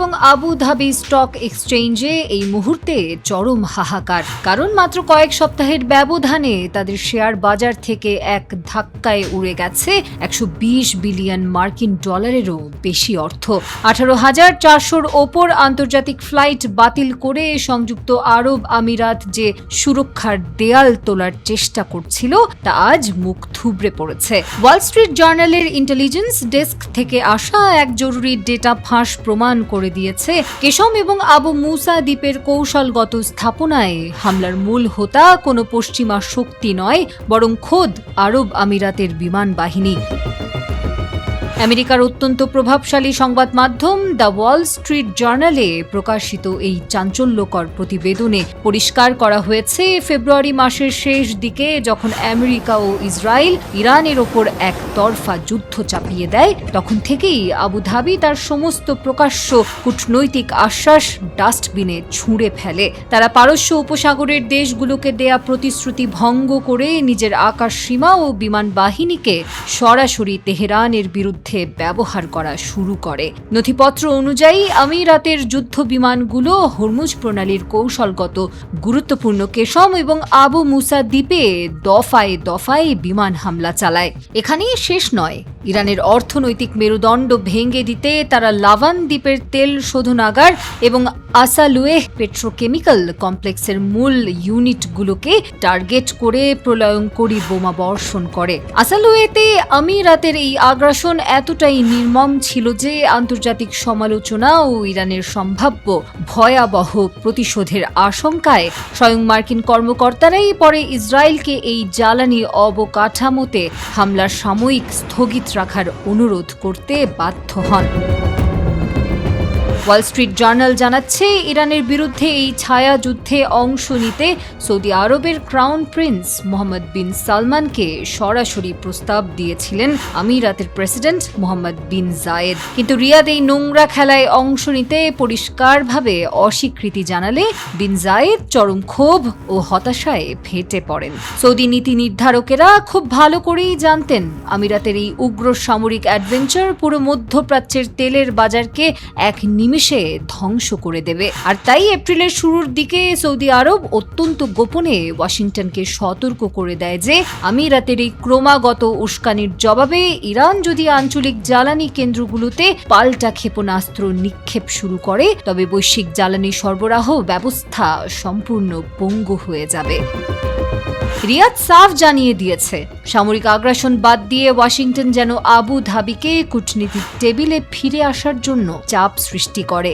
এবং Abu Dhabi stock এক্সচেঞ্জে এই মুহূর্তে চরম হাহাকার। কারণ মাত্র কয়েক সপ্তাহের ব্যবধানে তাদের শেয়ার বাজার থেকে এক ধাক্কায় উড়ে গেছে 120 বিলিয়ন মার্কিন ডলারেরও বেশি অর্থ। 18,400-র ওপর আন্তর্জাতিক ফ্লাইট বাতিল করে সংযুক্ত আরব আমিরাত যে সুরক্ষার দেয়াল তোলার চেষ্টা করছিল তা আজ মুখ থুবড়ে পড়েছে। ওয়াল স্ট্রিট জার্নালের ইন্টেলিজেন্স ডেস্ক থেকে আসা এক জরুরি ডেটা ফাঁস প্রমাণ করে দিয়েছে কেশম এবং আবু মুসা দ্বীপের কৌশলগত স্থাপনায় হামলার মূল হোতা কোনো পশ্চিমা শক্তি নয়, বরং খোদ আরব আমিরাতের বিমান বাহিনী। আমেরিকার অত্যন্ত প্রভাবশালী সংবাদ মাধ্যম দ্য ওয়াল স্ট্রিট জার্নালে প্রকাশিত এই চাঞ্চল্যকর প্রতিবেদনে পরিষ্কার করা হয়েছে, ফেব্রুয়ারি মাসের শেষ দিকে যখন আমেরিকা ও ইসরায়েল ইরানের ওপর একতরফা যুদ্ধ চাপিয়ে দেয়, তখন থেকেই আবুধাবি তার সমস্ত প্রকাশ্য কূটনৈতিক আশ্বাস ডাস্টবিনে ছুঁড়ে ফেলে। তারা পারস্য উপসাগরের দেশগুলোকে দেয়া প্রতিশ্রুতি ভঙ্গ করে নিজের আকাশ সীমা ও বিমান বাহিনীকে সরাসরি তেহরানের বিরুদ্ধে ব্যবহার করা শুরু করে। নথিপত্র অনুযায়ী আমিরাতের যুদ্ধ বিমানগুলো হরমুজ প্রণালীর কৌশলগত গুরুত্বপূর্ণ কেশম এবং আবু মুসা দ্বীপে দফায় দফায় বিমান হামলা চালায়। এখানেই শেষ নয়, ইরানের অর্থনৈতিক মেরুদণ্ড ভেঙে দিতে তারা লাভান দ্বীপের তেল শোধনাগার এবং আসালুয়েহ পেট্রোকেমিক্যাল কমপ্লেক্সের মূল ইউনিটগুলোকে টার্গেট করে প্রলয়ঙ্করী বোমা বর্ষণ করে। আসালুয়েতে আমিরাতের এই আগ্রাসন এতটাই নির্মম ছিল যে আন্তর্জাতিক সমালোচনা ও ইরানের সম্ভাব্য ভয়াবহ প্রতিশোধের আশঙ্কায় স্বয়ং মার্কিন কর্মকর্তারাই পরে ইসরায়েলকে এই জ্বালানি অবকাঠামোতে হামলার সাময়িক স্থগিত রাখার অনুরোধ করতে বাধ্য হন। ওয়াল স্ট্রিট জার্নাল জানাচ্ছে, ইরানের বিরুদ্ধে এই ছায়া যুদ্ধে অংশ নিতে সৌদি আরবের ক্রাউন প্রিন্স মোহাম্মদ বিন সালমানকে সরাসরি প্রস্তাব দিয়েছিলেন আমিরাতের প্রেসিডেন্ট মোহাম্মদ বিন জায়েদ। কিন্তু রিয়াদ এই নোংরা খেলায় অংশ নিতে পরিষ্কারভাবে অস্বীকৃতি জানালে বিন জায়েদ চরম ক্ষোভ ও হতাশায় ফেটে পড়েন। সৌদি নীতি নির্ধারকেরা খুব ভালো করেই জানতেন আমিরাতের এই উগ্র সামরিক অ্যাডভেঞ্চার পুরো মধ্যপ্রাচ্যের তেলের বাজারকে এক নিমিষে ধ্বংস করে দেবে। আর তাই এপ্রিলের শুরুর দিকে সৌদি আরব অত্যন্ত গোপনে ওয়াশিংটনকে সতর্ক করে দেয় যে আমিরাতের এই ক্রমাগত উস্কানির জবাবে ইরান যদি আঞ্চলিক জ্বালানি কেন্দ্রগুলোতে পাল্টা ক্ষেপণাস্ত্র নিক্ষেপ শুরু করে তবে বৈশ্বিক জ্বালানি সরবরাহ ব্যবস্থা সম্পূর্ণ পঙ্গু হয়ে যাবে। রিয়াদ সাফ জানিয়ে দিয়েছে, সামরিক আগ্রাসন বাদ দিয়ে ওয়াশিংটন যেন আবু ধাবিকে কূটনীতিক টেবিলে ফিরে আসার জন্য চাপ সৃষ্টি করে।